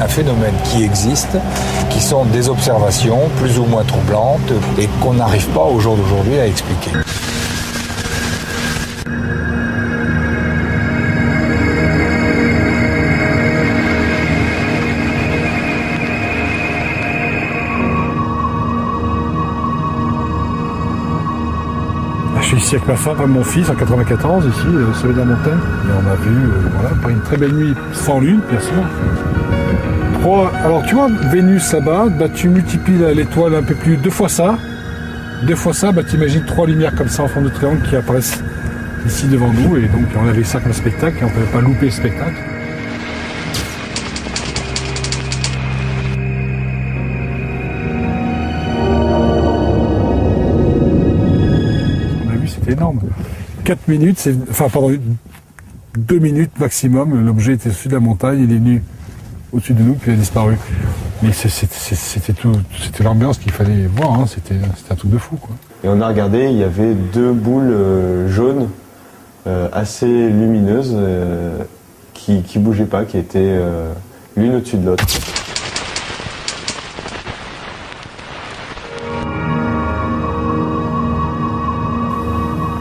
un phénomène qui existe, qui sont des observations plus ou moins troublantes et qu'on n'arrive pas au jour d'aujourd'hui à expliquer. Je suis ici avec ma femme et mon fils en 94, ici, au sommet de la montagne. Et on a vu, après une très belle nuit sans lune, bien sûr. Alors tu vois, Vénus là-bas, tu multiplies l'étoile un peu plus, deux fois ça, tu imagines 3 lumières comme ça en forme de triangle qui apparaissent ici devant nous. Et donc on avait ça comme spectacle et on ne pouvait pas louper le spectacle. C'est énorme. 4 minutes, 2 minutes maximum, l'objet était au-dessus de la montagne, il est venu au-dessus de nous, puis il a disparu. Mais c'était l'ambiance qu'il fallait voir, hein. C'était un truc de fou, quoi. Et on a regardé, il y avait 2 boules jaunes assez lumineuses qui bougeaient pas, qui étaient l'une au-dessus de l'autre.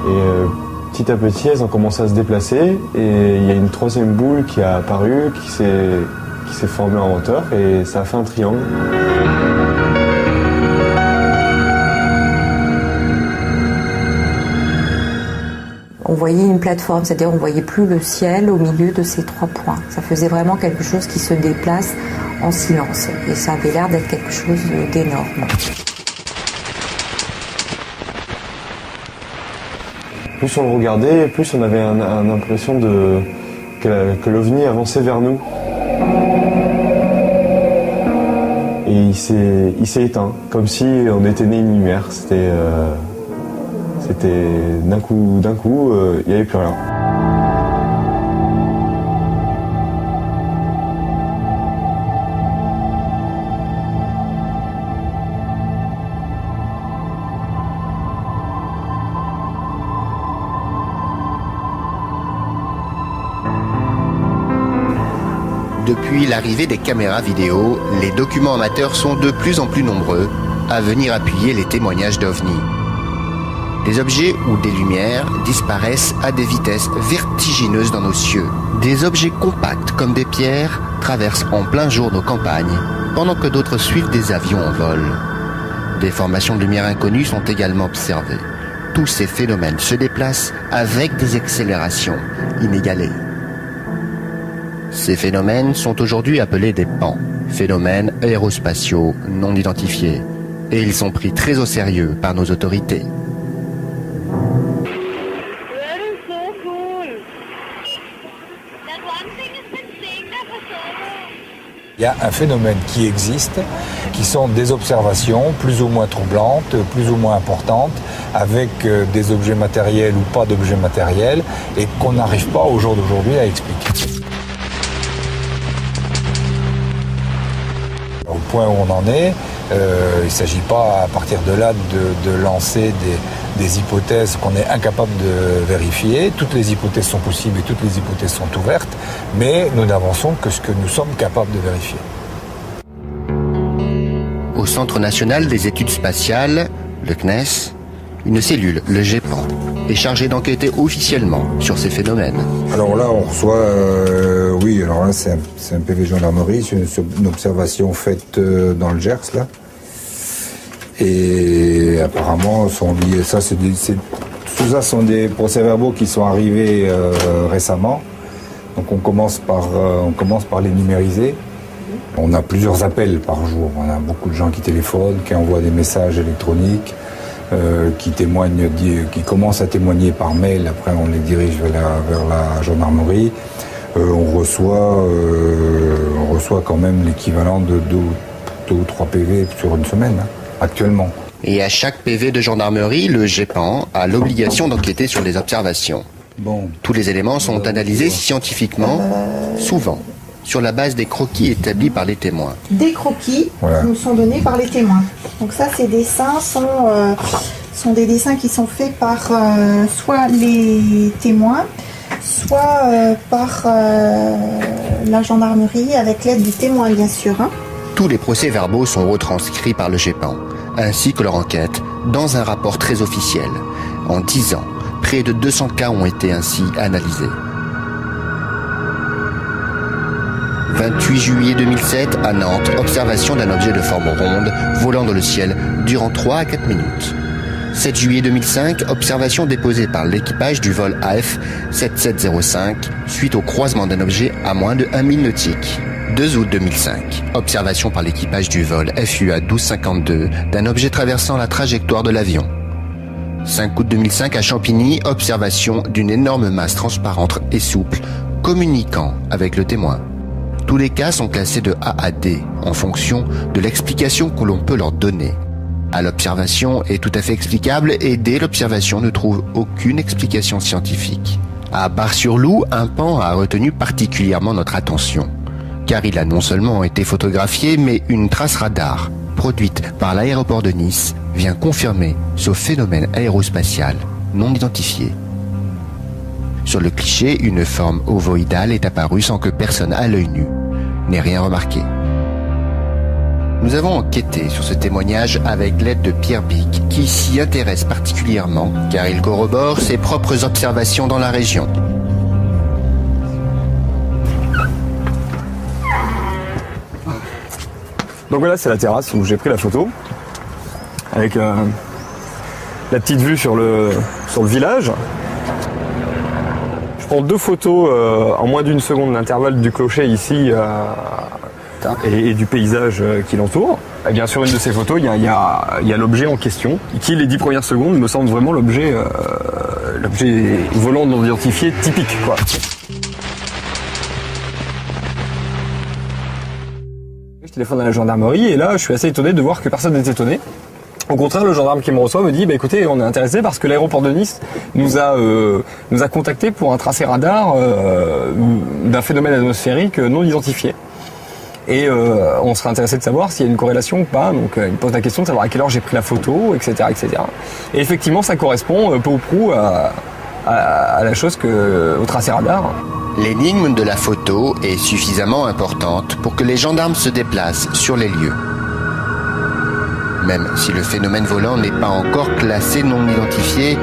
Et petit à petit, elles ont commencé à se déplacer et il y a une 3e boule qui a apparu, qui s'est formée en hauteur et ça a fait un triangle. On voyait une plateforme, c'est-à-dire on voyait plus le ciel au milieu de ces 3 points. Ça faisait vraiment quelque chose qui se déplace en silence et ça avait l'air d'être quelque chose d'énorme. Plus on le regardait, plus on avait l'impression que l'OVNI avançait vers nous. Et il s'est éteint, comme si on était né une lumière. C'était d'un coup, il n'y avait plus rien. Depuis l'arrivée des caméras vidéo, les documents amateurs sont de plus en plus nombreux à venir appuyer les témoignages d'OVNI. Des objets ou des lumières disparaissent à des vitesses vertigineuses dans nos cieux. Des objets compacts comme des pierres traversent en plein jour nos campagnes, pendant que d'autres suivent des avions en vol. Des formations de lumière inconnues sont également observées. Tous ces phénomènes se déplacent avec des accélérations inégalées. Ces phénomènes sont aujourd'hui appelés des PAN, phénomènes aérospatiaux non identifiés, et ils sont pris très au sérieux par nos autorités. Il y a un phénomène qui existe, qui sont des observations plus ou moins troublantes, plus ou moins importantes, avec des objets matériels ou pas d'objets matériels, et qu'on n'arrive pas au jour d'aujourd'hui à expliquer. Au point où on en est, il ne s'agit pas à partir de là de lancer des hypothèses qu'on est incapable de vérifier. Toutes les hypothèses sont possibles et toutes les hypothèses sont ouvertes, mais nous n'avançons que ce que nous sommes capables de vérifier. Au Centre national des études spatiales, le CNES, une cellule, le GEPAN, est chargée d'enquêter officiellement sur ces phénomènes. Alors là, on reçoit, alors là, c'est un PV gendarmerie, c'est une observation faite dans le Gers, là. Et apparemment, tout ça sont des procès-verbaux qui sont arrivés récemment. Donc on commence par les numériser. On a plusieurs appels par jour. On a beaucoup de gens qui téléphonent, qui envoient des messages électroniques, qui commencent à témoigner par mail. Après, on les dirige vers la gendarmerie. On reçoit quand même l'équivalent de 2 ou 3 PV sur une semaine, hein, actuellement. Et à chaque PV de gendarmerie, le GEPAN a l'obligation d'enquêter sur les observations. Bon. Tous les éléments sont analysés scientifiquement, souvent, sur la base des croquis établis par les témoins. Des croquis nous sont donnés par les témoins. Donc ça, ces dessins sont des dessins qui sont faits par soit les témoins, soit par la gendarmerie avec l'aide du témoin, bien sûr. Tous les procès-verbaux sont retranscrits par le GEPAN, ainsi que leur enquête, dans un rapport très officiel. En 10 ans, près de 200 cas ont été ainsi analysés. 28 juillet 2007, à Nantes, observation d'un objet de forme ronde volant dans le ciel durant 3 à 4 minutes. 7 juillet 2005, observation déposée par l'équipage du vol AF 7705 suite au croisement d'un objet à moins de 1 mille nautiques. 2 août 2005, observation par l'équipage du vol FUA 1252 d'un objet traversant la trajectoire de l'avion. 5 août 2005 à Champigny, observation d'une énorme masse transparente et souple communiquant avec le témoin. Tous les cas sont classés de A à D en fonction de l'explication que l'on peut leur donner. A, l'observation est tout à fait explicable et D, l'observation ne trouve aucune explication scientifique. À Bar-sur-Loup, un pan a retenu particulièrement notre attention, car il a non seulement été photographié, mais une trace radar, produite par l'aéroport de Nice, vient confirmer ce phénomène aérospatial non identifié. Sur le cliché, une forme ovoïdale est apparue sans que personne à l'œil nu n'ait rien remarqué. Nous avons enquêté sur ce témoignage avec l'aide de Pierre Bic, qui s'y intéresse particulièrement car il corrobore ses propres observations dans la région. Donc voilà, c'est la terrasse où j'ai pris la photo, avec la petite vue sur le village. Je prends 2 photos en moins d'1 seconde d'intervalle du clocher ici et du paysage qui l'entoure. Et bien sur une de ces photos, il y a l'objet en question, qui les 10 premières secondes me semble vraiment l'objet volant non identifié typique, quoi. Je téléphone à la gendarmerie et là je suis assez étonné de voir que personne n'est étonné. Au contraire, le gendarme qui me reçoit me dit écoutez, on est intéressé parce que l'aéroport de Nice nous a contacté pour un tracé radar d'un phénomène atmosphérique non identifié. Et on serait intéressé de savoir s'il y a une corrélation ou pas. Donc il me pose la question de savoir à quelle heure j'ai pris la photo, etc., etc. Et effectivement, ça correspond peu ou prou à la chose au tracé radar. L'énigme de la photo est suffisamment importante pour que les gendarmes se déplacent sur les lieux. Même si le phénomène volant n'est pas encore classé non identifié,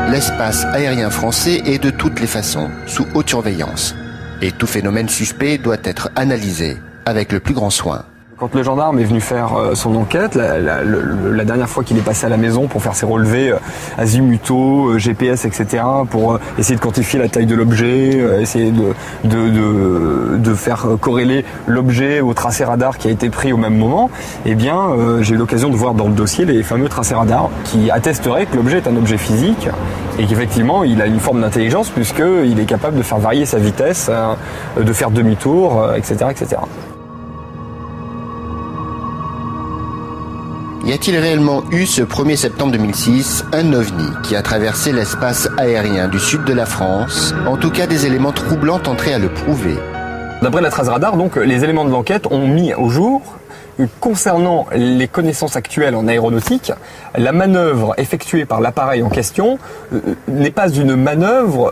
l'espace aérien français est de toutes les façons sous haute surveillance. Et tout phénomène suspect doit être analysé avec le plus grand soin. Quand le gendarme est venu faire son enquête, la dernière fois qu'il est passé à la maison pour faire ses relevés azimutaux, GPS, etc., pour essayer de quantifier la taille de l'objet, essayer de faire corréler l'objet au tracé radar qui a été pris au même moment, eh bien, j'ai eu l'occasion de voir dans le dossier les fameux tracés radars qui attesteraient que l'objet est un objet physique et qu'effectivement, il a une forme d'intelligence puisqu'il est capable de faire varier sa vitesse, de faire demi-tour, etc., etc. Y a-t-il réellement eu ce 1er septembre 2006 un ovni qui a traversé l'espace aérien du sud de la France? En tout cas, des éléments troublants tenteraient à le prouver. D'après la trace radar, donc, les éléments de l'enquête ont mis au jour, concernant les connaissances actuelles en aéronautique, la manœuvre effectuée par l'appareil en question n'est pas une manœuvre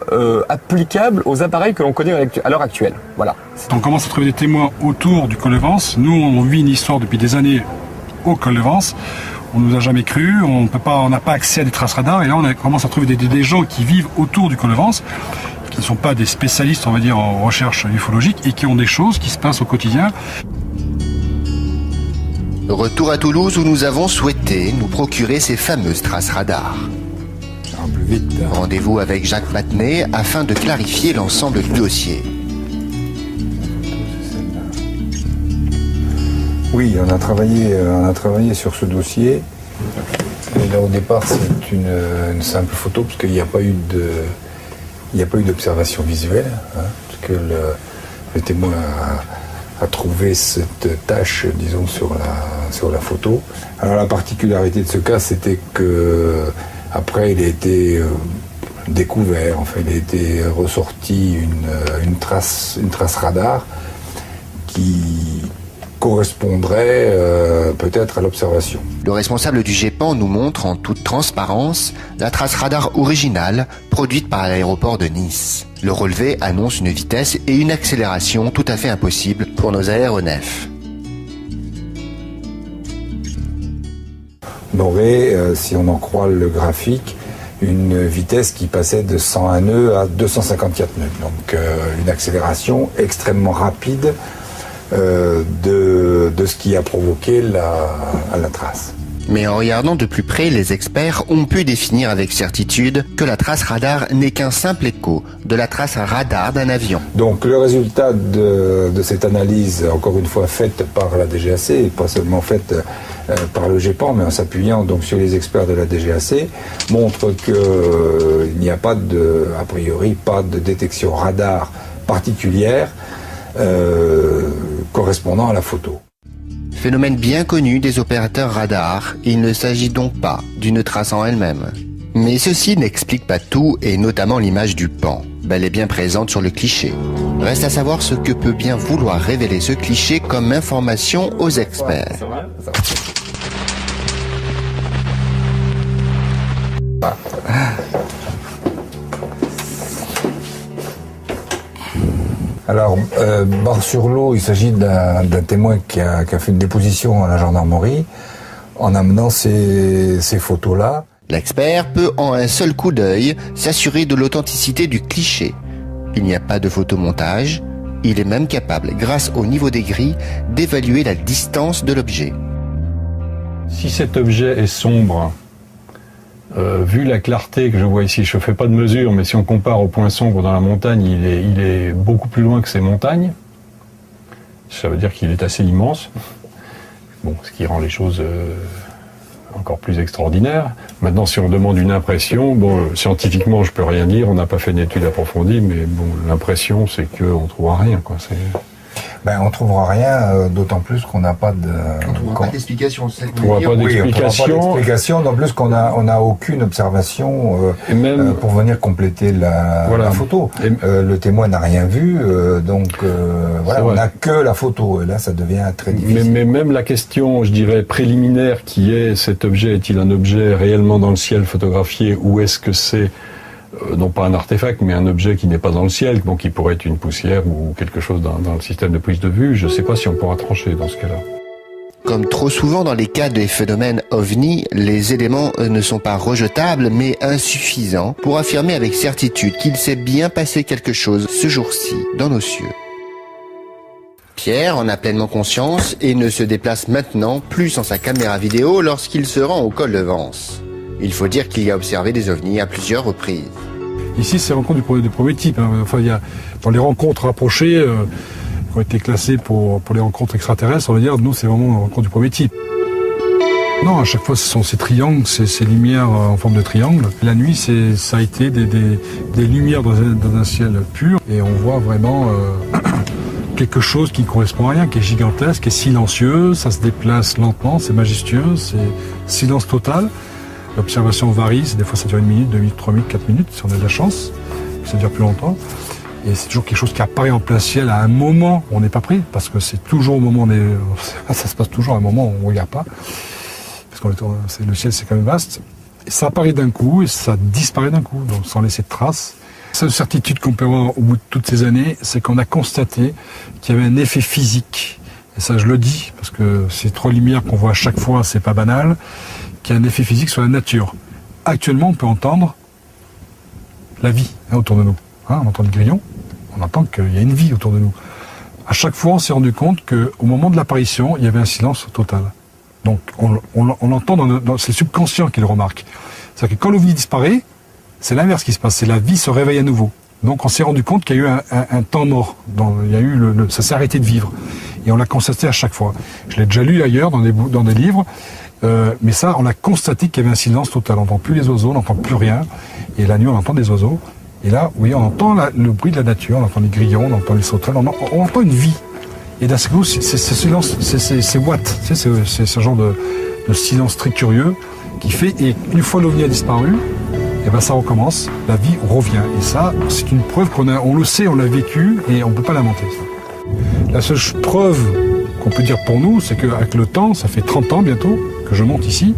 applicable aux appareils que l'on connaît à l'heure actuelle. Voilà. On commence à trouver des témoins autour du col de Vence. Nous, on vit une histoire depuis des années au col de Vence. On nous a jamais cru, on n'a pas accès à des traces radars, et là on commence à trouver des gens qui vivent autour du col de Vence, qui ne sont pas des spécialistes, on va dire, en recherche ufologique, et qui ont des choses qui se passent au quotidien. Retour à Toulouse où nous avons souhaité nous procurer ces fameuses traces radars. Rendez-vous avec Jacques Matenet afin de clarifier l'ensemble du dossier. Oui, on a travaillé sur ce dossier. Et là, au départ, c'est une simple photo, parce qu'il n'y a pas eu d'observation visuelle, hein, parce que le témoin a trouvé cette tache, disons, sur la photo. Alors la particularité de ce cas, c'était que après, il a été découvert, enfin, il a été ressorti une trace radar qui correspondrait peut-être à l'observation. Le responsable du GEPAN nous montre en toute transparence la trace radar originale produite par l'aéroport de Nice. Le relevé annonce une vitesse et une accélération tout à fait impossibles pour nos aéronefs. On aurait, si on en croit le graphique, une vitesse qui passait de 101 nœuds à 254 nœuds. Donc une accélération extrêmement rapide de ce qui a provoqué la trace. Mais en regardant de plus près, les experts ont pu définir avec certitude que la trace radar n'est qu'un simple écho de la trace radar d'un avion. Donc le résultat de cette analyse, encore une fois faite par la DGAC, et pas seulement faite par le GEPAN, mais en s'appuyant donc sur les experts de la DGAC, montre qu'il n'y a pas a priori pas de détection radar particulière correspondant à la photo. Phénomène bien connu des opérateurs radars, il ne s'agit donc pas d'une trace en elle-même. Mais ceci n'explique pas tout, et notamment l'image du pan, bel et bien présente sur le cliché. Reste à savoir ce que peut bien vouloir révéler ce cliché comme information aux experts. Alors, Bar-sur-Lot, il s'agit d'un témoin qui a fait une déposition à la gendarmerie en amenant ces photos-là. L'expert peut en un seul coup d'œil s'assurer de l'authenticité du cliché. Il n'y a pas de photomontage, il est même capable, grâce au niveau des grilles, d'évaluer la distance de l'objet. Si cet objet est sombre, vu la clarté que je vois ici, je ne fais pas de mesure, mais si on compare au point sombre dans la montagne, il est beaucoup plus loin que ces montagnes. Ça veut dire qu'il est assez immense. Bon, ce qui rend les choses encore plus extraordinaires. Maintenant, si on demande une impression, bon, scientifiquement, je peux rien dire, on n'a pas fait une étude approfondie, mais bon, l'impression, c'est qu'on ne trouvera rien, quoi. On ne trouvera rien, d'autant plus qu'on n'a pas de... On ne trouvera pas d'explication. On ne trouvera pas d'explication. D'autant plus qu'on n'a aucune observation pour venir compléter la photo. Le témoin n'a rien vu, on n'a que la photo. Et là, ça devient très difficile. Mais même la question, je dirais, préliminaire, qui est, cet objet est-il un objet réellement dans le ciel photographié, ou est-ce que c'est non pas un artefact, mais un objet qui n'est pas dans le ciel, donc qui pourrait être une poussière ou quelque chose dans le système de prise de vue. Je ne sais pas si on pourra trancher dans ce cas-là. Comme trop souvent dans les cas des phénomènes OVNI, les éléments ne sont pas rejetables, mais insuffisants pour affirmer avec certitude qu'il s'est bien passé quelque chose ce jour-ci dans nos cieux. Pierre en a pleinement conscience et ne se déplace maintenant plus sans sa caméra vidéo lorsqu'il se rend au col de Vence. Il faut dire qu'il y a observé des ovnis à plusieurs reprises. Ici, c'est rencontres du premier type. Enfin, il y a, dans les rencontres rapprochées, qui ont été classées pour les rencontres extraterrestres, on va dire, nous, c'est vraiment une rencontre du premier type. Non, à chaque fois, ce sont ces triangles, ces lumières en forme de triangle. La nuit, ça a été des lumières dans un ciel pur. Et on voit vraiment quelque chose qui ne correspond à rien, qui est gigantesque, qui est silencieux, ça se déplace lentement, c'est majestueux, c'est silence total. L'observation varie, des fois ça dure 1 minute, 2 minutes, 3 minutes, 4 minutes, si on a de la chance, ça dure plus longtemps. Et c'est toujours quelque chose qui apparaît en plein ciel à un moment où on n'est pas pris, parce que c'est toujours au moment où ça se passe toujours à un moment où on ne regarde pas, parce que le ciel c'est quand même vaste. Et ça apparaît d'un coup et ça disparaît d'un coup, donc sans laisser de traces. La seule certitude qu'on peut avoir au bout de toutes ces années, c'est qu'on a constaté qu'il y avait un effet physique. Et ça je le dis, parce que ces 3 lumières qu'on voit à chaque fois, c'est pas banal, qui a un effet physique sur la nature. Actuellement, on peut entendre la vie autour de nous. On entend le grillon, on entend qu'il y a une vie autour de nous. À chaque fois, on s'est rendu compte qu'au moment de l'apparition, il y avait un silence total. Donc, on l'entend c'est le subconscient qui le remarque. C'est-à-dire que quand l'OVNI disparaît, c'est l'inverse qui se passe, c'est la vie se réveille à nouveau. Donc, on s'est rendu compte qu'il y a eu un temps mort. Ça s'est arrêté de vivre. Et on l'a constaté à chaque fois. Je l'ai déjà lu ailleurs, dans des livres. Mais ça, on a constaté qu'il y avait un silence total. On n'entend plus les oiseaux, on n'entend plus rien. Et la nuit, on entend des oiseaux. Et là, oui, on entend le bruit de la nature, on entend les grillons, on entend les sauterelles, on entend une vie. Et d'un coup, c'est ce silence, c'est what? C'est ce genre de silence très curieux qui fait, et une fois l'OVNI a disparu, et ben ça recommence, la vie revient. Et ça, c'est une preuve on le sait, on l'a vécu, et on ne peut pas l'inventer. La seule preuve qu'on peut dire pour nous, c'est qu'avec le temps, ça fait 30 ans bientôt que je monte ici,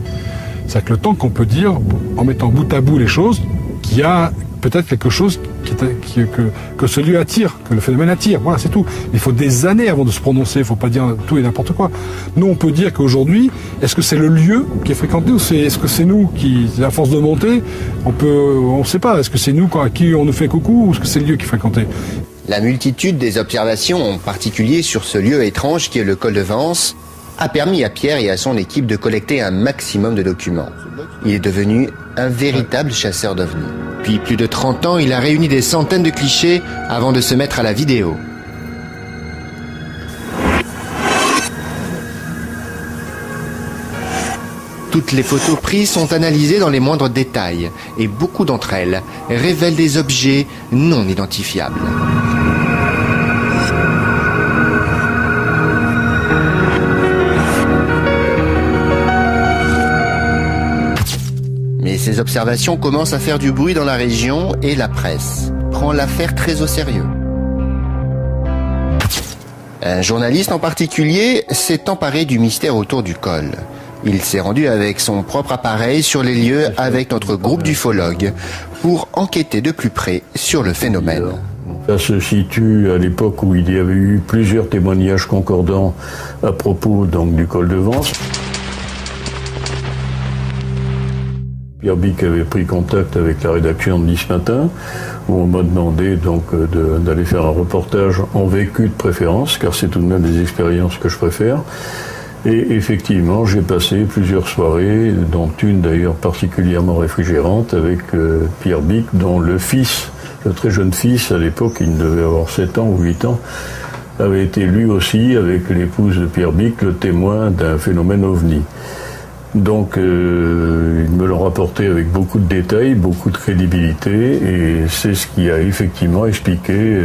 c'est avec le temps qu'on peut dire, en mettant bout à bout les choses, qu'il y a peut-être quelque chose que ce lieu attire, que le phénomène attire. Voilà, c'est tout. Il faut des années avant de se prononcer, il ne faut pas dire tout et n'importe quoi. Nous, on peut dire qu'aujourd'hui, est-ce que c'est le lieu qui est fréquenté ou est-ce que c'est nous qui, à force de monter, on ne sait pas, est-ce que c'est nous à qui on nous fait coucou ou est-ce que c'est le lieu qui est fréquenté? La multitude des observations, en particulier sur ce lieu étrange qui est le col de Vence, a permis à Pierre et à son équipe de collecter un maximum de documents. Il est devenu un véritable chasseur d'ovnis. Depuis plus de 30 ans, il a réuni des centaines de clichés avant de se mettre à la vidéo. Toutes les photos prises sont analysées dans les moindres détails et beaucoup d'entre elles révèlent des objets non identifiables. Mais ces observations commencent à faire du bruit dans la région et la presse prend l'affaire très au sérieux. Un journaliste en particulier s'est emparé du mystère autour du col. Il s'est rendu avec son propre appareil sur les lieux avec notre groupe d'ufologues pour enquêter de plus près sur le phénomène. Ça se situe à l'époque où il y avait eu plusieurs témoignages concordants à propos donc, du col de Vence. Pierre Bic avait pris contact avec la rédaction de Nice Matin, où on m'a demandé donc d'aller faire un reportage en vécu de préférence, car c'est tout de même des expériences que je préfère. Et effectivement, j'ai passé plusieurs soirées, dont une d'ailleurs particulièrement réfrigérante, avec Pierre Bic, dont le fils, le très jeune fils, à l'époque, il devait avoir 7 ans ou 8 ans, avait été lui aussi, avec l'épouse de Pierre Bic, le témoin d'un phénomène ovni. Donc, ils me l'ont rapporté avec beaucoup de détails, beaucoup de crédibilité, et c'est ce qui a effectivement expliqué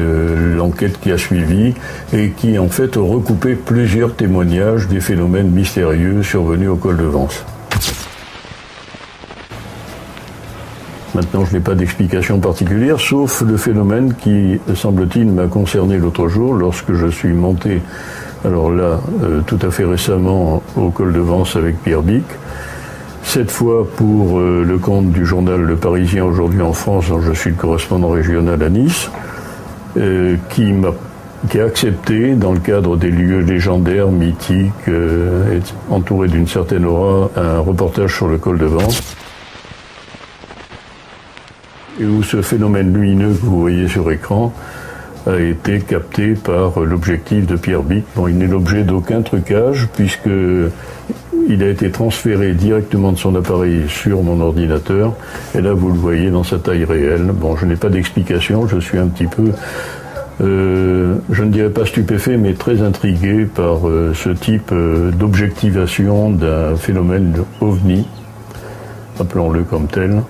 l'enquête qui a suivi et qui, en fait, a recoupé plusieurs témoignages des phénomènes mystérieux survenus au col de Vence. Maintenant, je n'ai pas d'explication particulière, sauf le phénomène qui, semble-t-il, m'a concerné l'autre jour lorsque je suis monté. Alors là, tout à fait récemment, au col de Vence avec Pierre Bic, cette fois pour le compte du journal Le Parisien aujourd'hui en France, dont je suis le correspondant régional à Nice, qui a accepté, dans le cadre des lieux légendaires, mythiques, entourés d'une certaine aura, un reportage sur le col de Vence, et où ce phénomène lumineux que vous voyez sur écran a été capté par l'objectif de Pierre Bic. Bon, il n'est l'objet d'aucun trucage puisque il a été transféré directement de son appareil sur mon ordinateur et là vous le voyez dans sa taille réelle. Bon, je n'ai pas d'explication, je suis un petit peu, je ne dirais pas stupéfait, mais très intrigué par ce type d'objectivation d'un phénomène ovni, appelons-le comme tel,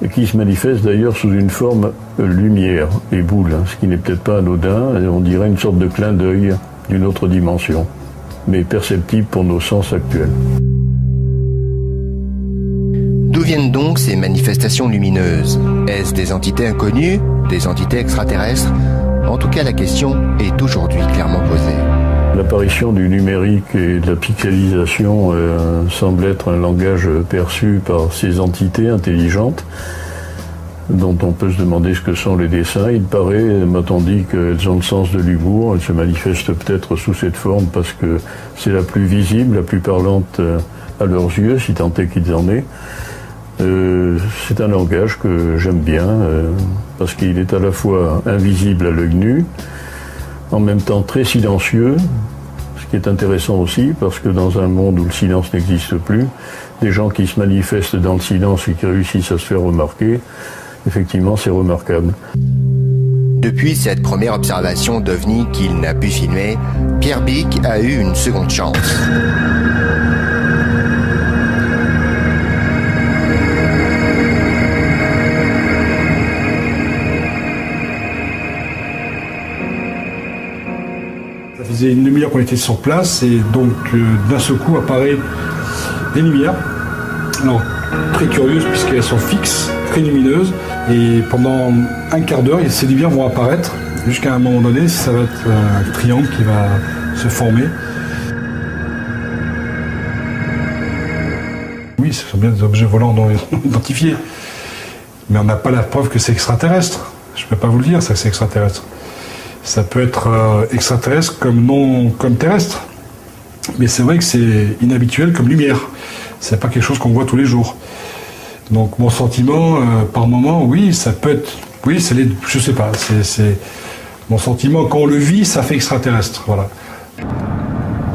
et qui se manifeste d'ailleurs sous une forme lumière et boule, ce qui n'est peut-être pas anodin, on dirait une sorte de clin d'œil d'une autre dimension, mais perceptible pour nos sens actuels. D'où viennent donc ces manifestations lumineuses? Est-ce des entités inconnues, des entités extraterrestres? En tout cas, la question est aujourd'hui clairement posée. L'apparition du numérique et de la pixelisation semble être un langage perçu par ces entités intelligentes dont on peut se demander ce que sont les dessins. Il paraît, m'a-t-on dit, qu'elles ont le sens de l'humour. Elles se manifestent peut-être sous cette forme parce que c'est la plus visible, la plus parlante à leurs yeux, si tant est qu'ils en aient. C'est un langage que j'aime bien parce qu'il est à la fois invisible à l'œil nu, en même temps très silencieux, ce qui est intéressant aussi parce que dans un monde où le silence n'existe plus, des gens qui se manifestent dans le silence et qui réussissent à se faire remarquer, effectivement c'est remarquable. Depuis cette première observation d'OVNI qu'il n'a pu filmer, Pierre Bic a eu une seconde chance. Ça faisait une demi-heure qu'on était sur place et donc d'un seul coup apparaît des lumières, alors très curieuses puisqu'elles sont fixes, très lumineuses, et pendant un quart d'heure ces lumières vont apparaître jusqu'à un moment donné, ça va être un triangle qui va se former. Oui, ce sont bien des objets volants non identifiés, mais on n'a pas la preuve que c'est extraterrestre. Je ne peux pas vous le dire, ça, que c'est extraterrestre. Ça peut être extraterrestre comme terrestre, mais c'est vrai que c'est inhabituel comme lumière. C'est pas quelque chose qu'on voit tous les jours. Donc mon sentiment, par moment, oui, ça peut être, oui, je sais pas, c'est mon sentiment quand on le vit, ça fait extraterrestre, voilà.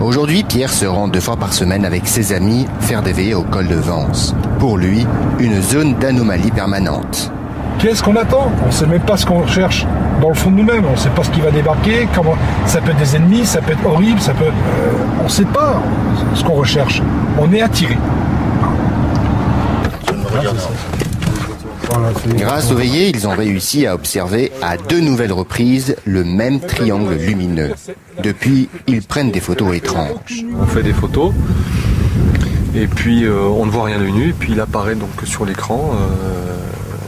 Aujourd'hui, Pierre se rend 2 fois par semaine avec ses amis faire des veillées au col de Vence. Pour lui, une zone d'anomalie permanente. Qu'est-ce qu'on attend? On ne sait même pas ce qu'on cherche dans le fond de nous-mêmes. On ne sait pas ce qui va débarquer, comment ça peut être des ennemis, ça peut être horrible, ça peut. On ne sait pas ce qu'on recherche. On est attiré. Grâce aux veillées, ils ont réussi à observer à 2 nouvelles reprises le même triangle lumineux. Depuis, ils prennent des photos étranges. On fait des photos et puis on ne voit rien de nu et puis il apparaît donc sur l'écran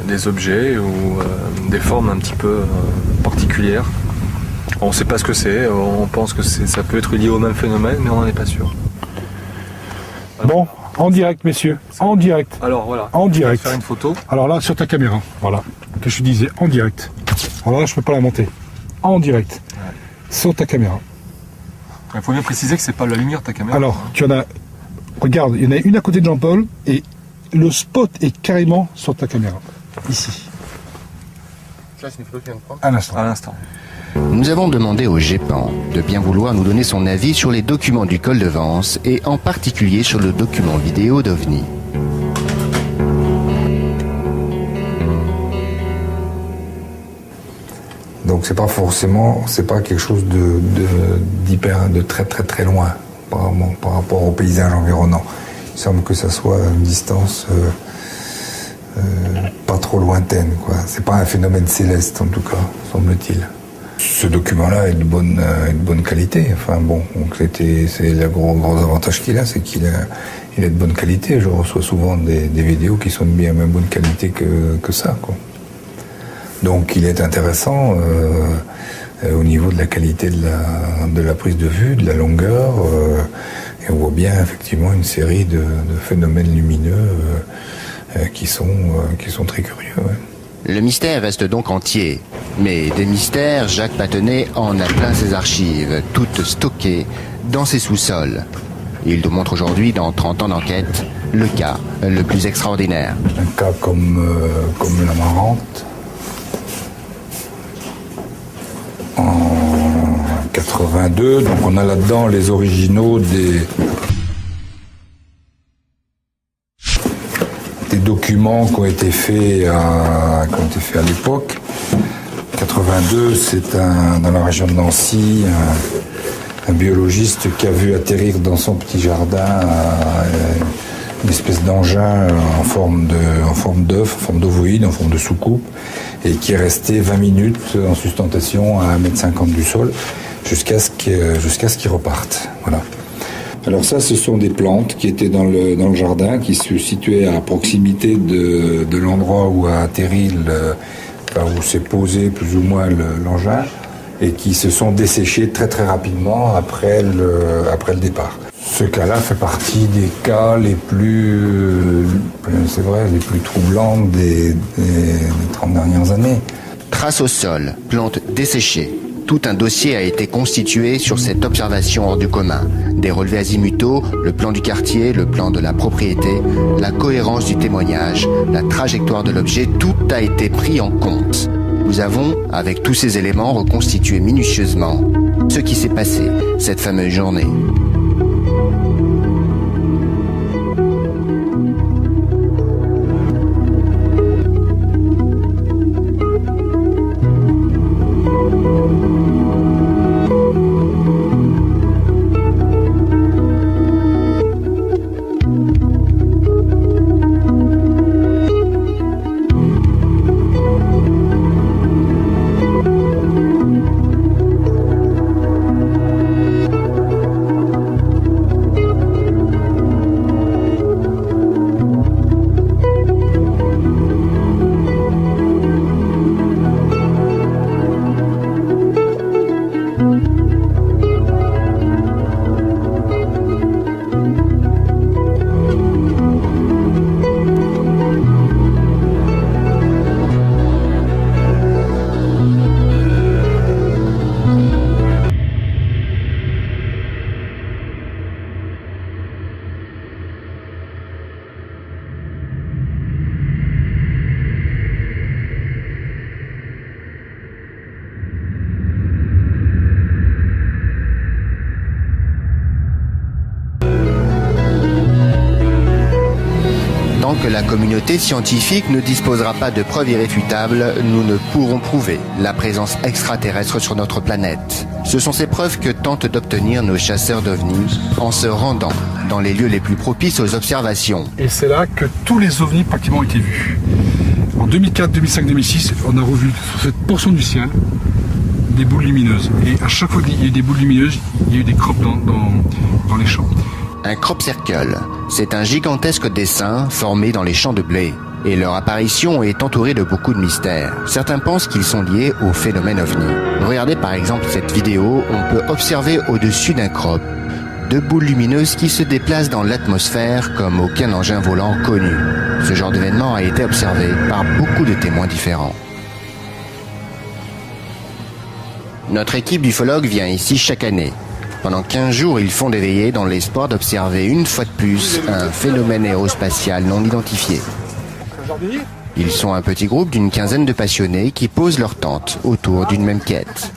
des objets ou des formes un petit peu particulières. On ne sait pas ce que c'est, on pense que ça peut être lié au même phénomène mais on n'en est pas sûr. Bon. En direct, messieurs. En direct. Alors voilà. En direct. Faire une photo. Alors là, sur ta caméra. Voilà. Que je disais, en direct. Alors là, je peux pas la monter. En direct. Ouais. Sur ta caméra. Il faut bien préciser que c'est pas la lumière ta caméra. Alors, tu en as. Regarde, il y en a une à côté de Jean-Paul et le spot est carrément sur ta caméra. Ici. Ça, c'est une photo que tu viens de prendre ? À l'instant. À l'instant. Nous avons demandé au GEPAN de bien vouloir nous donner son avis sur les documents du col de Vence et en particulier sur le document vidéo d'OVNI. Donc c'est pas quelque chose de très loin par rapport au paysage environnant. Il semble que ça soit une distance pas trop lointaine, quoi. C'est pas un phénomène céleste en tout cas, semble-t-il. Ce document-là est de bonne qualité. Enfin bon, c'est le gros avantage qu'il a, c'est qu'il est de bonne qualité. Je reçois souvent des vidéos qui sont de bien même bonne qualité que ça, quoi. Donc il est intéressant au niveau de la qualité de la prise de vue, de la longueur, et on voit bien effectivement une série de phénomènes lumineux qui sont très curieux. Ouais. Le mystère reste donc entier. Mais des mystères, Jacques Patenay en a plein ses archives, toutes stockées dans ses sous-sols. Il nous montre aujourd'hui, dans 30 ans d'enquête, le cas le plus extraordinaire. Un cas comme la Marante, en 82, donc on a là-dedans les originaux des documents qui ont été faits à l'époque. 82, c'est dans la région de Nancy, un biologiste qui a vu atterrir dans son petit jardin une espèce d'engin en forme d'œuf, en forme d'ovoïde, en forme de soucoupe, et qui est resté 20 minutes en sustentation à 1,50 m du sol jusqu'à ce qu'il reparte. Voilà. Alors ça, ce sont des plantes qui étaient dans le jardin, qui se situaient à proximité de l'endroit où a atterri où s'est posé plus ou moins l'engin, et qui se sont desséchées très très rapidement après le départ. Ce cas-là fait partie des cas les plus troublants des 30 dernières années. Traces au sol, plantes desséchées. Tout un dossier a été constitué sur cette observation hors du commun. Des relevés azimutaux, le plan du quartier, le plan de la propriété, la cohérence du témoignage, la trajectoire de l'objet, tout a été pris en compte. Nous avons, avec tous ces éléments, reconstitué minutieusement ce qui s'est passé cette fameuse journée. que la communauté scientifique ne disposera pas de preuves irréfutables, nous ne pourrons prouver la présence extraterrestre sur notre planète. Ce sont ces preuves que tentent d'obtenir nos chasseurs d'ovnis en se rendant dans les lieux les plus propices aux observations. Et c'est là que tous les ovnis pratiquement ont été vus. En 2004, 2005, 2006, on a revu sur cette portion du ciel des boules lumineuses. Et à chaque fois qu'il y a eu des boules lumineuses, il y a eu des crops dans les champs. Un crop circle, c'est un gigantesque dessin formé dans les champs de blé. Et leur apparition est entourée de beaucoup de mystères. Certains pensent qu'ils sont liés au phénomène ovni. Regardez par exemple cette vidéo, on peut observer au-dessus d'un crop deux boules lumineuses qui se déplacent dans l'atmosphère comme aucun engin volant connu. Ce genre d'événement a été observé par beaucoup de témoins différents. Notre équipe d'ufologues vient ici chaque année. Pendant 15 jours, ils font des veillées dans l'espoir d'observer une fois de plus un phénomène aérospatial non identifié. Ils sont un petit groupe d'une quinzaine de passionnés qui posent leur tente autour d'une même quête.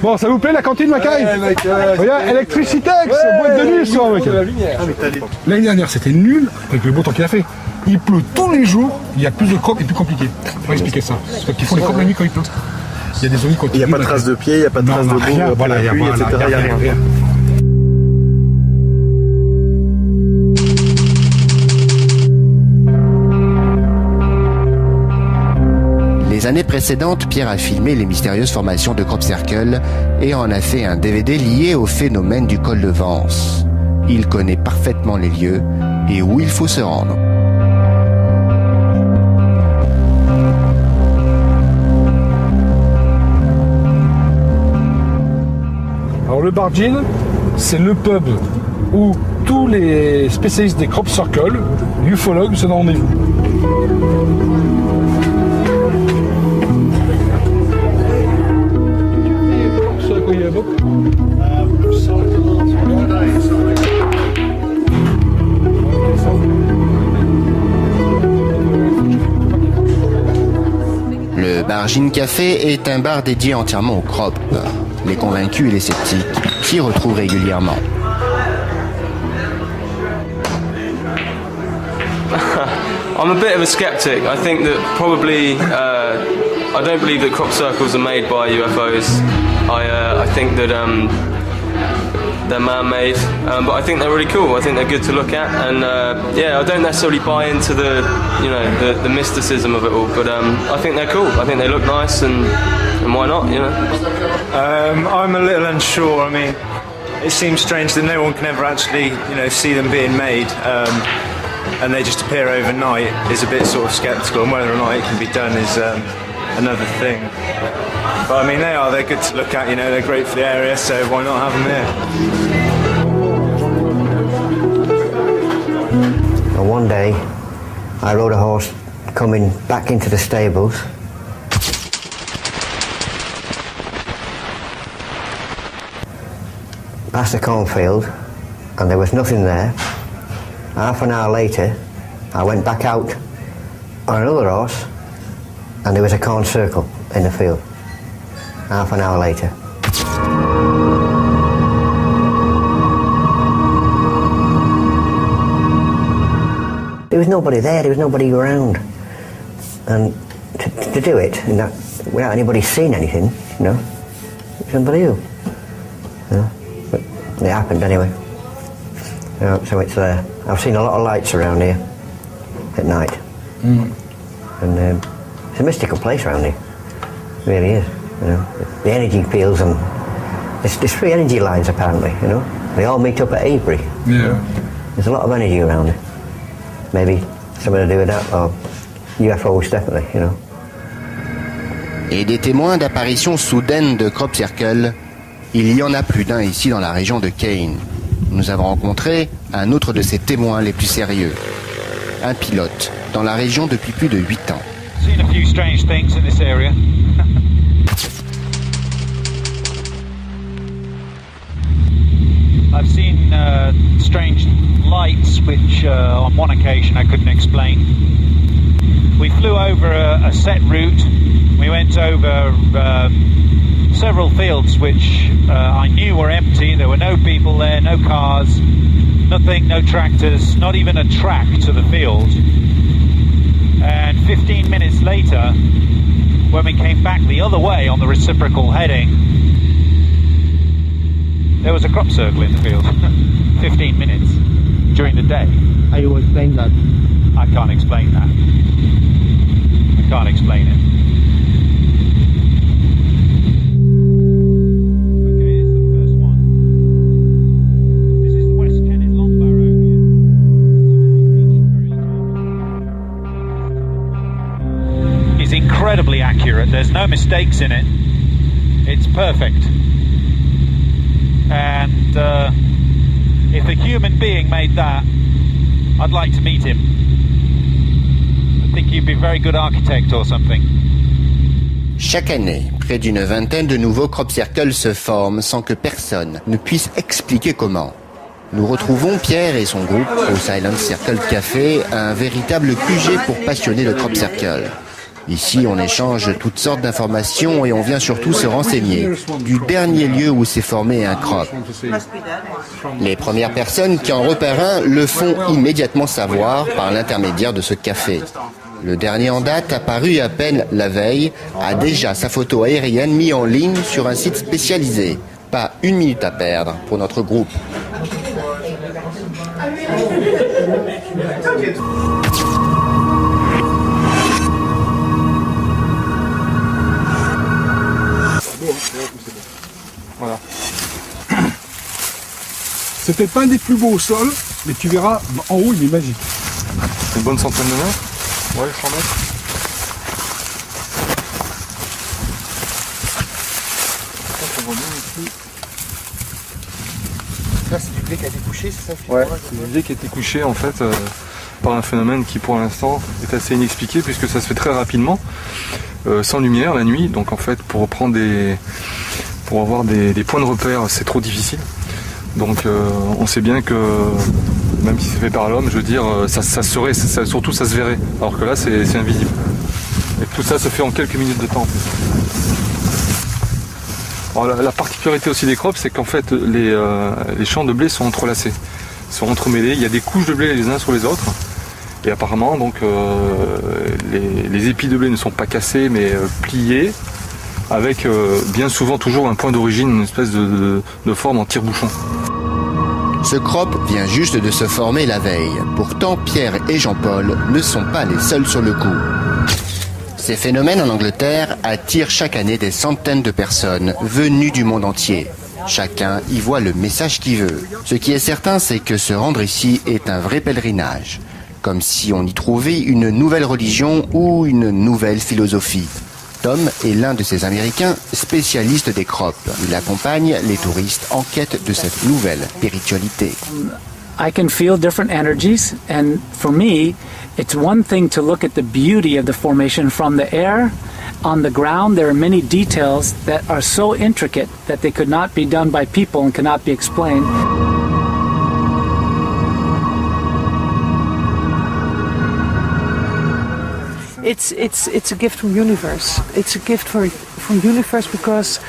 Bon, ça vous plaît la cantine, Macaï? Regarde, Electricitex, boîte de nuit, ça, Macaï. L'année dernière, c'était nul avec le beau temps qu'il a fait. Il pleut tous les jours, il y a plus de crocs et plus compliqué. On va expliquer ça. Parce qu'ils font les crocs la nuit quand il pleut. Il y a des ovnis quand il n'y a pas de traces de pied, il n'y a pas de traces de boue, voilà, il n'y a rien. Les années précédentes, Pierre a filmé les mystérieuses formations de crop circle et en a fait un DVD lié au phénomène du col de Vence. Il connaît parfaitement les lieux et où il faut se rendre. Alors le Bar Gin, c'est le pub où tous les spécialistes des crop circle, ufologues, se donnent rendez-vous. Le Bar Gin Café est un bar dédié entièrement aux crop. Les convaincus et les sceptiques s'y retrouvent régulièrement. I'm a bit of a skeptic. I think that probably I don't believe that crop circles are made by UFOs. I think that they're man-made, but I think they're really cool. I think they're good to look at, and yeah, I don't necessarily buy into the mysticism of it all, but I think they're cool. I think they look nice, and why not, you know? I'm a little unsure. I mean, it seems strange that no one can ever actually, see them being made, and they just appear overnight is a bit sort of sceptical, and whether or not it can be done is another thing. But I mean, they're good to look at, they're great for the area, so why not have them here? And one day, I rode a horse coming back into the stables. Past the cornfield, and there was nothing there. Half an hour later, I went back out on another horse, and there was a corn circle in the field. Half an hour later. There was nobody there, there was nobody around. And to do it without anybody seeing anything, it's unbelievable. But it happened anyway. So it's I've seen a lot of lights around here at night. And it's a mystical place around here. It really is. The energy fields, and there's 3 energy lines apparently, They all meet up at Avebury. Yeah. There's a lot of energy around it. Maybe something to do with that, or UFOs definitely, Et des témoins d'apparitions soudaines de crop circle, il y en a plus d'un ici dans la région de Kane. Nous avons rencontré un autre de ces témoins les plus sérieux, un pilote dans la région depuis plus de 8 ans. Seen a few strange things in this area. I've seen strange lights which on one occasion I couldn't explain. We flew over a set route. We went over several fields which I knew were empty. There were no people there, no cars, nothing, no tractors, not even a track to the field. And 15 minutes later, when we came back the other way on the reciprocal heading, there was a crop circle in the field. 15 minutes during the day. How you explain that? I can't explain that. I can't explain it. Incredibly accurate. There's no mistakes in it. It's perfect. And if a human being made that, I'd like to meet him. I think he'd be a very good architect or something. Chaque année, près d'une vingtaine de nouveaux crop circles se forment sans que personne ne puisse expliquer comment. Nous retrouvons Pierre et son groupe au Silent Circle Café, un véritable QG pour passionnés de crop circle. Ici, on échange toutes sortes d'informations et on vient surtout se renseigner du dernier lieu où s'est formé un crop. Les premières personnes qui en repèrent un le font immédiatement savoir par l'intermédiaire de ce café. Le dernier en date, apparu à peine la veille, a déjà sa photo aérienne mise en ligne sur un site spécialisé. Pas une minute à perdre pour notre groupe. Voilà. C'est peut-être pas un des plus beaux au sol, mais tu verras, en haut il est magique. Une bonne centaine de mètres. Ouais, 100 mètres. Là, c'est du blé qui a été couché, c'est ça? Ouais, c'est du blé qui a été couché en fait par un phénomène qui pour l'instant est assez inexpliqué puisque ça se fait très rapidement, sans lumière la nuit. Donc en fait pour avoir des points de repère c'est trop difficile. Donc on sait bien que même si c'est fait par l'homme, je veux dire, surtout ça se verrait. Alors que là c'est invisible. Et tout ça se fait en quelques minutes de temps en fait. Alors, la particularité aussi des crops, c'est qu'en fait les champs de blé sont entrelacés, sont entremêlés, il y a des couches de blé les uns sur les autres. Et apparemment donc les épis de blé ne sont pas cassés mais pliés, avec bien souvent toujours un point d'origine, une espèce de forme en tire-bouchon. Ce crop vient juste de se former la veille. Pourtant, Pierre et Jean-Paul ne sont pas les seuls sur le coup. Ces phénomènes en Angleterre attirent chaque année des centaines de personnes venues du monde entier. Chacun y voit le message qu'il veut. Ce qui est certain, c'est que se rendre ici est un vrai pèlerinage. Comme si on y trouvait une nouvelle religion ou une nouvelle philosophie. Tom est l'un de ces Américains spécialistes des crops. Il accompagne les touristes en quête de cette nouvelle spiritualité. I can feel different energies, and for me, it's one thing to look at the beauty of the formation from the air. On the ground, there are many details that are so intricate that they could not be done by people and cannot be explained. It's a gift from universe. It's a gift from universe because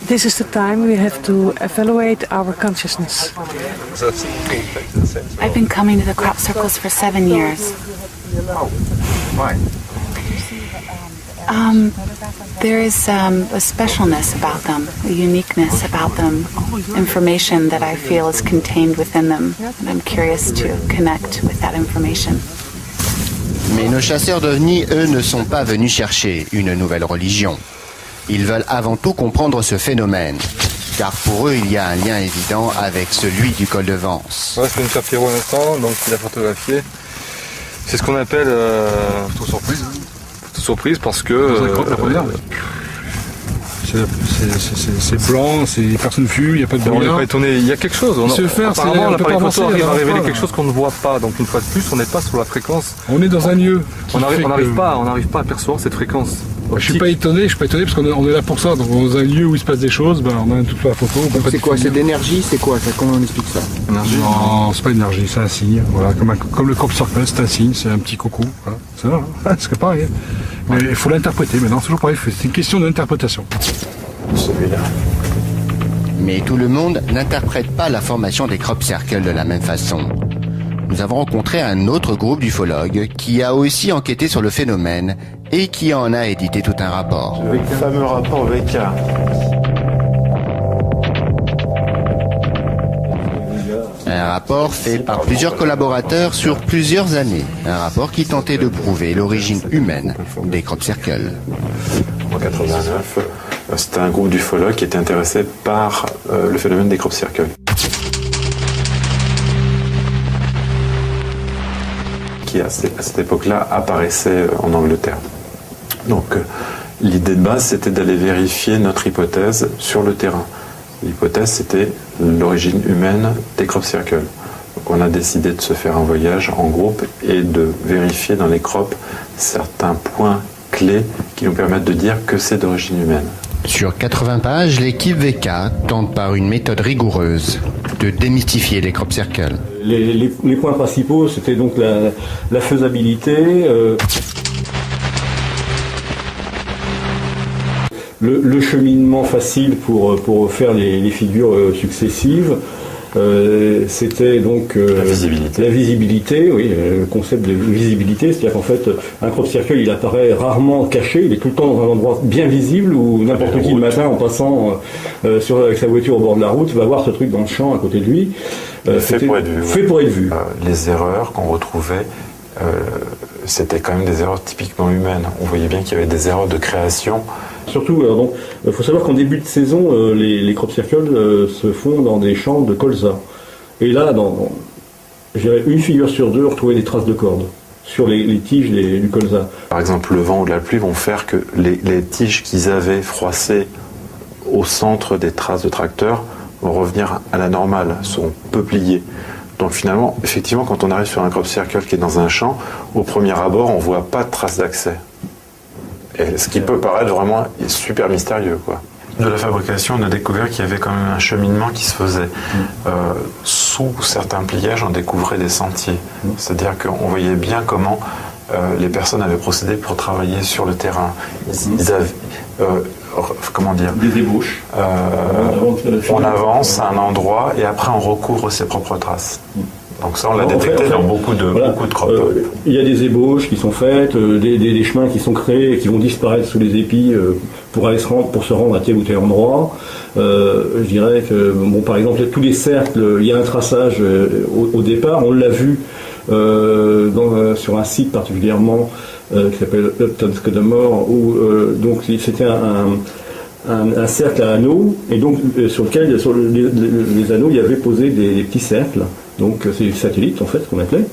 this is the time we have to evaluate our consciousness. I've been coming to the crop circles for 7 years. Why? There is a specialness about them, a uniqueness about them, information that I feel is contained within them, and I'm curious to connect with that information. Mais nos chasseurs d'ovnis, eux, ne sont pas venus chercher une nouvelle religion. Ils veulent avant tout comprendre ce phénomène, car pour eux, il y a un lien évident avec celui du col de Vence. Ouais, c'est une faire Pierrot à l'instant, donc il a photographié. C'est ce qu'on appelle photo surprise. Photo surprise parce que c'est blanc, personne ne fume, il n'y a pas de brouillard. On n'est pas étonné, il y a quelque chose. Apparemment, l'appareil photo arrive à révéler quelque chose qu'on ne voit pas. Donc une fois de plus, on n'est pas sur la fréquence. On est dans un lieu. On n'arrive pas à percevoir cette fréquence. Je suis pas étonné parce qu'on est là pour ça. Donc dans un lieu où il se passe des choses, on a toute la photo. C'est quoi? C'est d'énergie? C'est quoi ça? Comment on explique ça? Énergie? Non, c'est pas énergie, c'est un signe. Voilà, comme le crop circle, c'est un signe, c'est un petit coucou. Voilà. C'est ça, hein. C'est pareil. Mais il faut l'interpréter maintenant, c'est toujours pareil, c'est une question d'interprétation. celui-là. Mais tout le monde n'interprète pas la formation des crop circles de la même façon. Nous avons rencontré un autre groupe d'ufologues qui a aussi enquêté sur le phénomène et qui en a édité tout un rapport. Le fameux rapport VK. Un rapport fait par plusieurs collaborateurs sur plusieurs années. Un rapport qui tentait de prouver l'origine humaine des crop circles. En 1989, c'était un groupe d'ufologues qui était intéressé par le phénomène des crop circles. Qui à cette époque-là apparaissait en Angleterre. Donc l'idée de base, c'était d'aller vérifier notre hypothèse sur le terrain. L'hypothèse, c'était l'origine humaine des crop circles. Donc on a décidé de se faire un voyage en groupe et de vérifier dans les crops certains points clés qui nous permettent de dire que c'est d'origine humaine. Sur 80 pages, l'équipe VK tente par une méthode rigoureuse de démystifier les crop circles. Les points principaux, c'était donc la faisabilité, le cheminement facile pour faire les figures successives. C'était donc la visibilité, oui, le concept de visibilité, c'est-à-dire qu'en fait un crop circle il apparaît rarement caché, il est tout le temps dans un endroit bien visible où n'importe qui le matin en passant avec sa voiture au bord de la route va voir ce truc dans le champ à côté de lui. Fait pour être vu. Fait pour être vu. Les erreurs qu'on retrouvait, c'était quand même des erreurs typiquement humaines. On voyait bien qu'il y avait des erreurs de création. Surtout, il faut savoir qu'en début de saison, les crop circles se font dans des champs de colza. Et là, je dirais une figure sur deux, on retrouvait des traces de cordes sur les tiges du colza. Par exemple, le vent ou la pluie vont faire que les tiges qu'ils avaient froissées au centre des traces de tracteur vont revenir à la normale, sont peupliées. Donc finalement, effectivement, quand on arrive sur un crop circle qui est dans un champ, au premier abord, on ne voit pas de traces d'accès. Et ce qui peut paraître vraiment super mystérieux, quoi. De la fabrication, on a découvert qu'il y avait quand même un cheminement qui se faisait. Sous certains pliages, on découvrait des sentiers. C'est-à-dire qu'on voyait bien comment les personnes avaient procédé pour travailler sur le terrain. Ils avaient... comment dire, des débouches. On avance à un endroit et après on recouvre ses propres traces. Donc ça on l'a détecté dans beaucoup de crops. Il y a des ébauches qui sont faites, des chemins qui sont créés et qui vont disparaître sous les épis pour se rendre à tel ou tel endroit. Je dirais que par exemple tous les cercles, il y a un traçage au départ, on l'a vu sur un site particulièrement qui s'appelle Upton Scudamore, où donc c'était un cercle à anneaux, et donc sur lequel, sur les anneaux, il y avait posé des petits cercles, donc c'est des satellites en fait, qu'on appelait.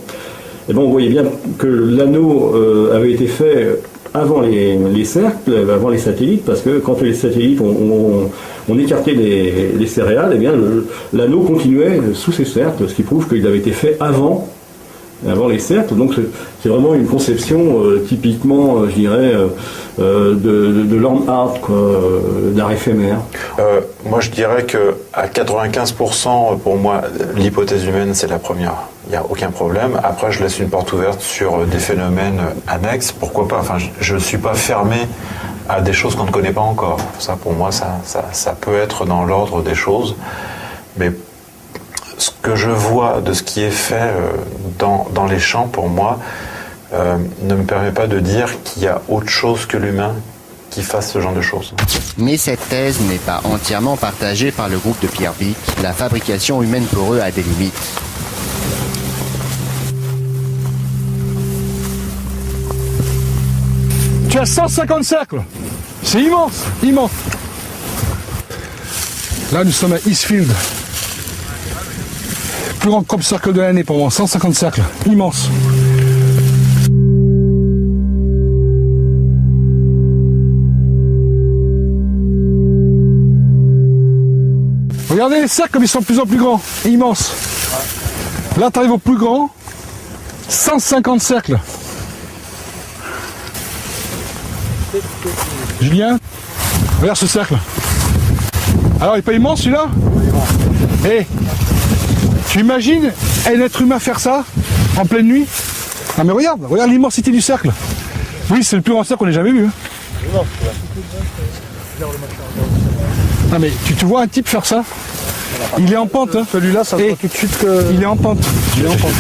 Et bon, on voyait bien que l'anneau avait été fait avant les cercles, avant les satellites, parce que quand les satellites on écartait les céréales, et bien l'anneau continuait sous ces cercles, ce qui prouve qu'il avait été fait avant les cercles. Donc c'est vraiment une conception typiquement, je dirais, de land art, d'art éphémère. Moi je dirais que à 95% pour moi l'hypothèse humaine c'est la première. Il n'y a aucun problème. Après je laisse une porte ouverte sur des phénomènes annexes. Pourquoi pas? Enfin, je ne suis pas fermé à des choses qu'on ne connaît pas encore. Ça pour moi ça peut être dans l'ordre des choses. Mais ce que je vois de ce qui est fait dans les champs, pour moi, ne me permet pas de dire qu'il y a autre chose que l'humain qui fasse ce genre de choses. Mais cette thèse n'est pas entièrement partagée par le groupe de Pierre Bic. La fabrication humaine pour eux a des limites. Tu as 150 cercles. C'est immense, immense. Là, nous sommes à Eastfield. Plus grand crop circle de l'année pour moi, 150 cercles, immense. Regardez les cercles comme ils sont de plus en plus grands, immenses. Là, tu arrives au plus grand, 150 cercles. Julien, regarde ce cercle. Alors, il n'est pas immense celui-là? Hé, tu imagines un être humain faire ça en pleine nuit? Ah mais regarde l'immensité du cercle. Oui, c'est le plus grand cercle qu'on ait jamais vu. Non mais tu te vois un type faire ça? Il est en pente, hein. Celui-là, ça voit tout de suite que... Il est en pente. Il est en pente.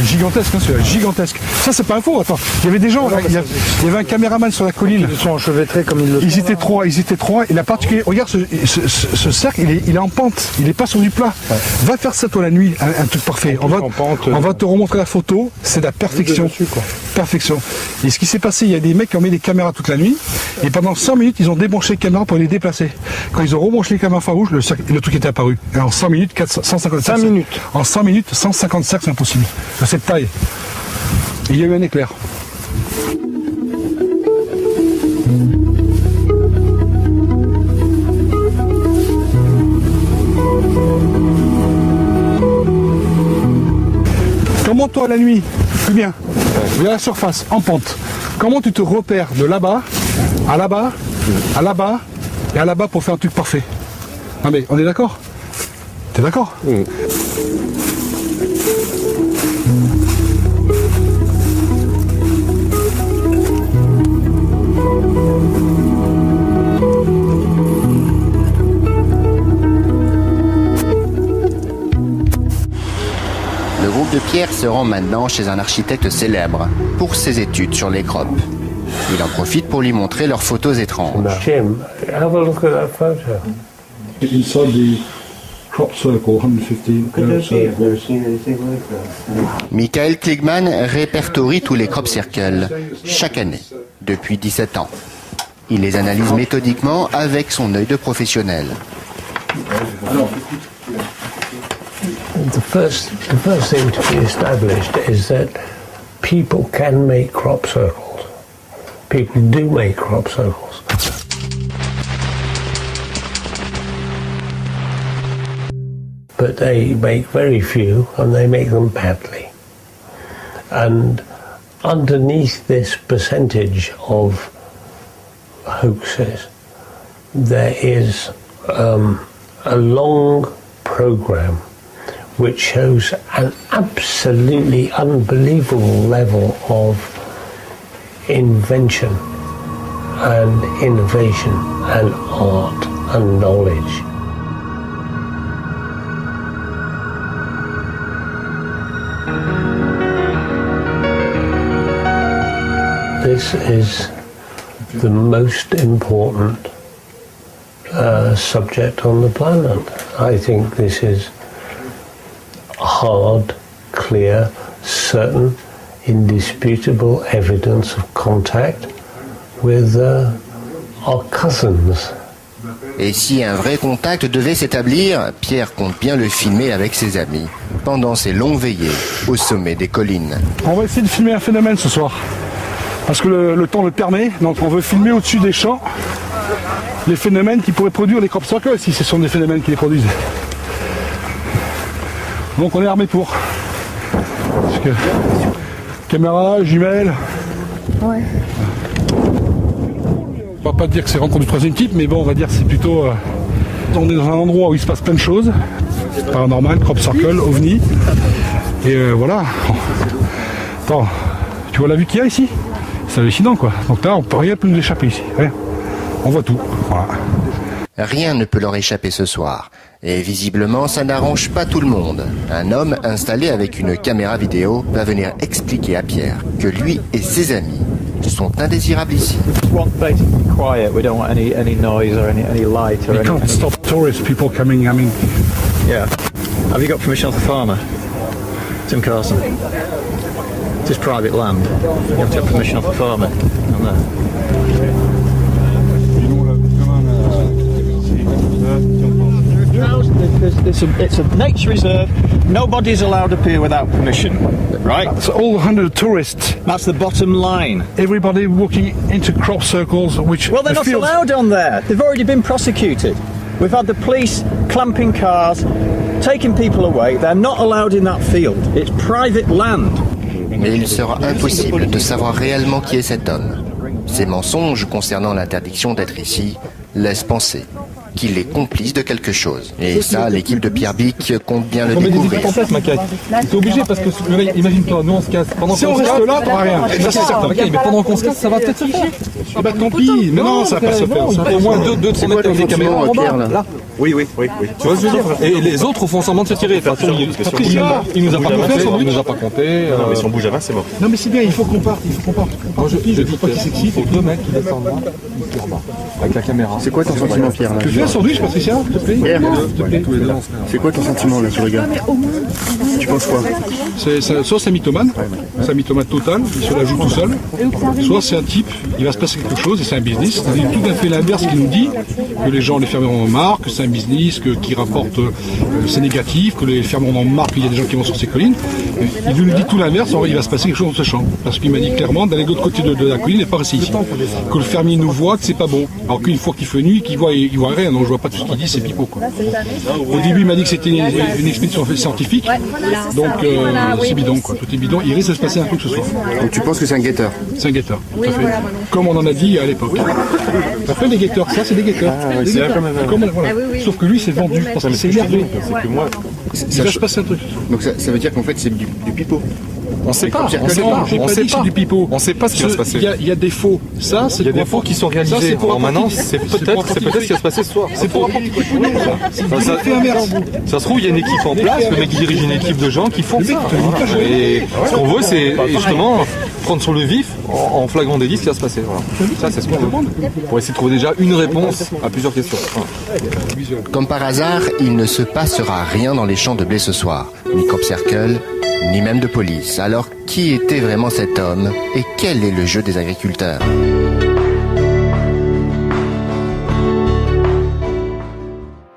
Gigantesque, hein, celui-là, gigantesque. Ça, c'est pas un faux, attends. Il y avait des gens, il y avait un caméraman sur la colline. Ils sont enchevêtrés comme ils le sont. Ils étaient trois. Et la particularité, regarde, ce cercle, il est en pente. Il est pas sur du plat. Ouais. Va faire ça, toi, la nuit, un truc parfait. On va te remontrer la photo. C'est la perfection. Dessus, quoi. Perfection. Et ce qui s'est passé, il y a des mecs qui ont mis des caméras toute la nuit. Et pendant 100 minutes, ils ont débranché les caméras pour les déplacer. Quand ils ont rebranché les caméras infrarouges, le truc était apparu. Et en 100 minutes, 150 cercles. 5 minutes. En 100 minutes, 150 cercles, c'est impossible. De cette taille. Et il y a eu un éclair. Comment toi la nuit, plus bien, vers la surface, en pente, comment tu te repères de là-bas, à là-bas, à là-bas et à là-bas pour faire un truc parfait? Non mais on est d'accord? T'es d'accord? Le groupe de Pierre se rend maintenant chez un architecte célèbre pour ses études sur les crops. Il en profite pour lui montrer leurs photos étranges. Jim, have a look at that photo. Inside the crop circle, 115 Michael Kligman répertorie tous les crop circles chaque année, depuis 17 ans. Il les analyse méthodiquement avec son œil de professionnel. The first thing to be established is that people can make crop circles. People do make crop circles. But they make very few and they make them badly. And underneath this percentage of hoaxes, there is a long program which shows an absolutely unbelievable level of invention and innovation and art and knowledge. This is the most important subject on the planet. I think this is hard, clear, certain, indisputable evidence of contact with our cousins. Et si un vrai contact devait s'établir, Pierre compte bien le filmer avec ses amis, pendant ses longues veillées au sommet des collines. On va essayer de filmer un phénomène ce soir, parce que le temps le permet, donc on veut filmer au-dessus des champs les phénomènes qui pourraient produire les crop circles, si ce sont des phénomènes qui les produisent. Donc on est armé pour. Parce que, caméra, jumelles. Ouais. On va pas dire que c'est rencontre du troisième type, mais bon, on va dire que c'est plutôt... on est dans un endroit où il se passe plein de choses. Paranormal, crop circle, ovni. Et voilà. Attends, tu vois la vue qu'il y a ici? C'est hallucinant quoi. Donc là, rien ne peut nous échapper ici. Rien. On voit tout. Voilà. Rien ne peut leur échapper ce soir. Et visiblement, ça n'arrange pas tout le monde. Un homme installé avec une caméra vidéo va venir expliquer à Pierre que lui et ses amis sont indésirables ici. We want basically quiet. We don't want any noise or any light or anything. We can't stop tourist people coming. I mean, yeah. Have you got permission off the farmer, Tim Carson? It's his private land. You have to have permission off the farmer. On there. It's a nature reserve. Nobody's allowed up here without permission, right? So all 100 tourists. That's the bottom line. Everybody walking into crop circles, which well, they're not allowed on there. They've already been prosecuted. We've had the police clamping cars, taking people away. They're not allowed in that field. It's private land. Mais il sera impossible de savoir réellement qui est cet homme. Ses mensonges concernant l'interdiction d'être ici laissent penser qu'il est complice de quelque chose. Et ça, l'équipe de Pierre Bic compte bien le découvrir. C'est obligé parce que, imagine-toi, nous on se casse. Si on reste là, t'auras rien. Ça c'est certain. Mais pendant qu'on se casse, ça va peut-être se faire. Ah bah tant pis, mais non, ça va pas se faire. Il faut au moins 2-3 mètres avec des caméras en bas. Là. Oui. Tu vois ce que je veux dire? Et les autres font semblant de se tirer. Patricia, il nous a pas compté. Non, mais si on bouge avant, c'est mort. Non, mais c'est bien, il faut qu'on parte. Moi, je dis pas qu'il s'excite, il faut 2 mecs qui descendent là, avec la caméra. C'est quoi ton sentiment, Pierre là? Tu fais un sandwich, Patricia, s'il te plaît? Pierre, c'est quoi ton sentiment là, tu regardes? Tu penses quoi? Soit c'est un mythomane, c'est un mythomane total, il se la joue tout seul, soit c'est un type, il va se passer quelque chose et c'est un business. C'est tout à fait l'inverse qu'il nous dit, que les gens, les fermiers en ont marre, que c'est un business, qui rapporte, c'est négatif, que les fermiers en ont marre, qu'il y a des gens qui vont sur ces collines. Il nous dit tout l'inverse, il va se passer quelque chose dans ce champ. Parce qu'il m'a dit clairement d'aller de l'autre côté de la colline et pas rester ici. Que le fermier nous voit, que c'est pas bon. Alors qu'une fois qu'il fait nuit, il voit rien, donc je vois pas tout ce qu'il dit, c'est pipeau quoi. Au début il m'a dit que c'était une expédition scientifique, donc c'est bidon quoi, tout est bidon, il risque de se passer un truc ce soir. Donc tu penses que c'est un guetteur? C'est un guetteur, tout à fait. Comme on en a dit à l'époque. Ça fait des guetteurs, ça c'est des guetteurs. Sauf que lui c'est vendu, parce qu'il s'est énervé. C'est que moi, il va se passer un truc. Donc ça veut dire qu'en fait c'est du pipeau? On sait pas, on sait pas du pipeau. On sait pas ce qui va se passer. Il y a des faux. Ça, c'est il y a des faux qui sont réalisés. Alors maintenant, c'est peut-être ce qui va se passer ce soir. C'est pour apporter du pognon, ça. Ça se trouve, il y a une équipe en place, le mec qui dirige une équipe de gens qui font ça. Et ce qu'on veut, c'est justement prendre sur le vif, en flagrant délit, ce qui va se passer. Voilà. Ça, c'est ce qu'on demande. Pour essayer de trouver déjà une réponse à plusieurs questions. Comme par hasard, il ne se passera rien dans les champs de blé ce soir. Ni crop circle, ni même de police. Alors, qui était vraiment cet homme et quel est le jeu des agriculteurs?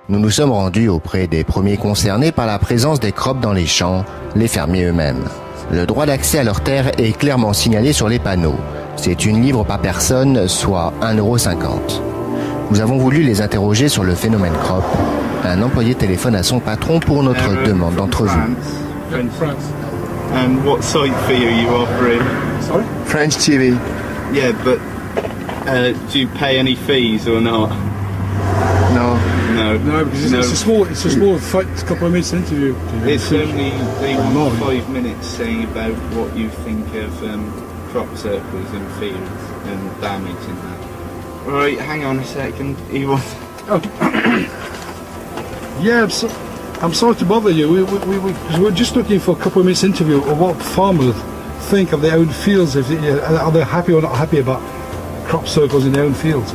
Nous nous sommes rendus auprès des premiers concernés par la présence des crops dans les champs, les fermiers eux-mêmes. Le droit d'accès à leurs terres est clairement signalé sur les panneaux. C'est £1 livre par personne, soit 1,50 €. Nous avons voulu les interroger sur le phénomène crop. Un employé téléphone à son patron pour notre demande d'entrevue. And what site fee are you offering? Sorry? French TV. Yeah, but do you pay any fees or not? No. No, because it's a small couple of minutes interview. It's only 5 minutes saying about what you think of crop circles and fields and damage in that. Right, hang on a second. He was. Yeah, I'm sorry to bother you. We're just looking for a couple of minutes interview of what farmers think of their own fields. Are they happy or not happy about crop circles in their own fields?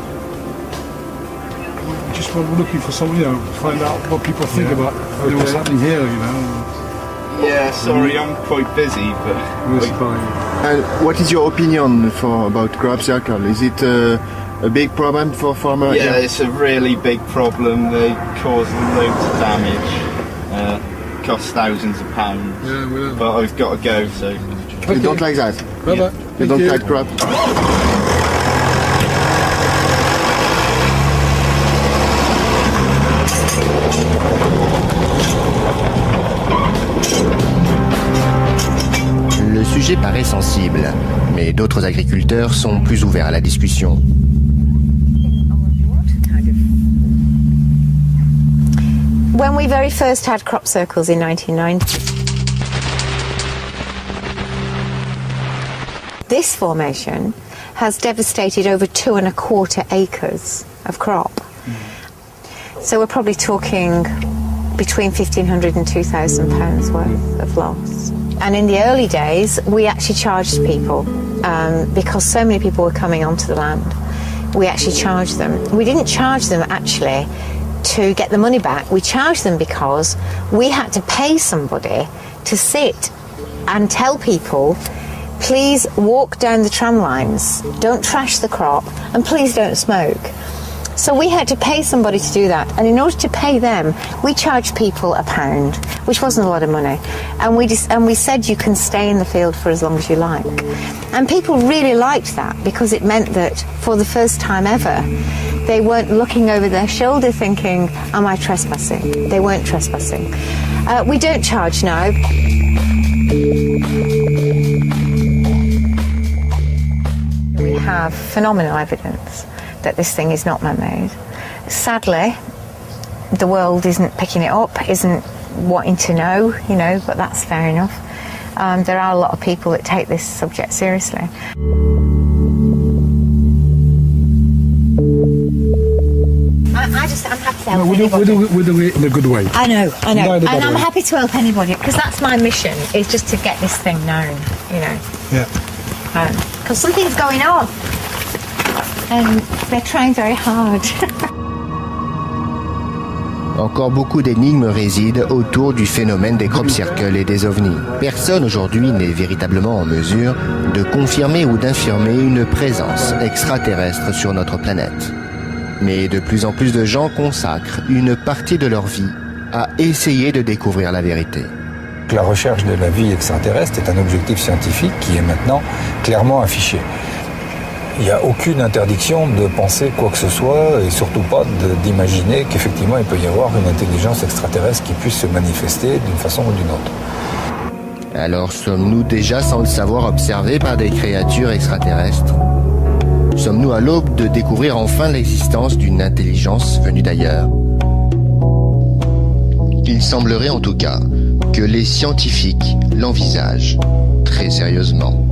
Just we're looking for some, to find out what people think about what's happening here, Yeah, sorry, I'm quite busy, but. And what is your opinion about crop circle? Is it a big problem for farmers? Yeah, it's a really big problem. They cause loads of damage, cost thousands of pounds. Yeah, we know. But I've got to go, so. You don't like that? Bye-bye. You don't like crop? Le sujet paraît sensible, mais d'autres agriculteurs sont plus ouverts à la discussion. When we very first had crop circles in 1990, this formation has devastated over 2¼ acres of crop. So we're probably talking between £1,500 and £2,000 worth of loss. And in the early days, we actually charged people because so many people were coming onto the land. We actually charged them. We didn't charge them actually to get the money back. We charged them because we had to pay somebody to sit and tell people, please walk down the tram lines, don't trash the crop, and please don't smoke. So we had to pay somebody to do that, and in order to pay them, we charged people £1, which wasn't a lot of money, and we said you can stay in the field for as long as you like. And people really liked that because it meant that for the first time ever, they weren't looking over their shoulder thinking, am I trespassing? They weren't trespassing. We don't charge now. We have phenomenal evidence that this thing is not man-made. Sadly, the world isn't picking it up, isn't wanting to know, but that's fair enough. There are a lot of people that take this subject seriously. I'm happy to help anybody. We do it in a good way. I know. Not in a And bad I'm way. happy to help anybody, because that's my mission, is just to get this thing known, Yeah. Because something's going on. And they're trying very hard. Encore beaucoup d'énigmes résident autour du phénomène des crop circles et des ovnis. Personne aujourd'hui n'est véritablement en mesure de confirmer ou d'infirmer une présence extraterrestre sur notre planète. Mais de plus en plus de gens consacrent une partie de leur vie à essayer de découvrir la vérité. La recherche de la vie extraterrestre est un objectif scientifique qui est maintenant clairement affiché. Il n'y a aucune interdiction de penser quoi que ce soit et surtout pas d'imaginer qu'effectivement il peut y avoir une intelligence extraterrestre qui puisse se manifester d'une façon ou d'une autre. Alors sommes-nous déjà sans le savoir observés par des créatures extraterrestres ? Sommes-nous à l'aube de découvrir enfin l'existence d'une intelligence venue d'ailleurs ? Il semblerait en tout cas que les scientifiques l'envisagent très sérieusement.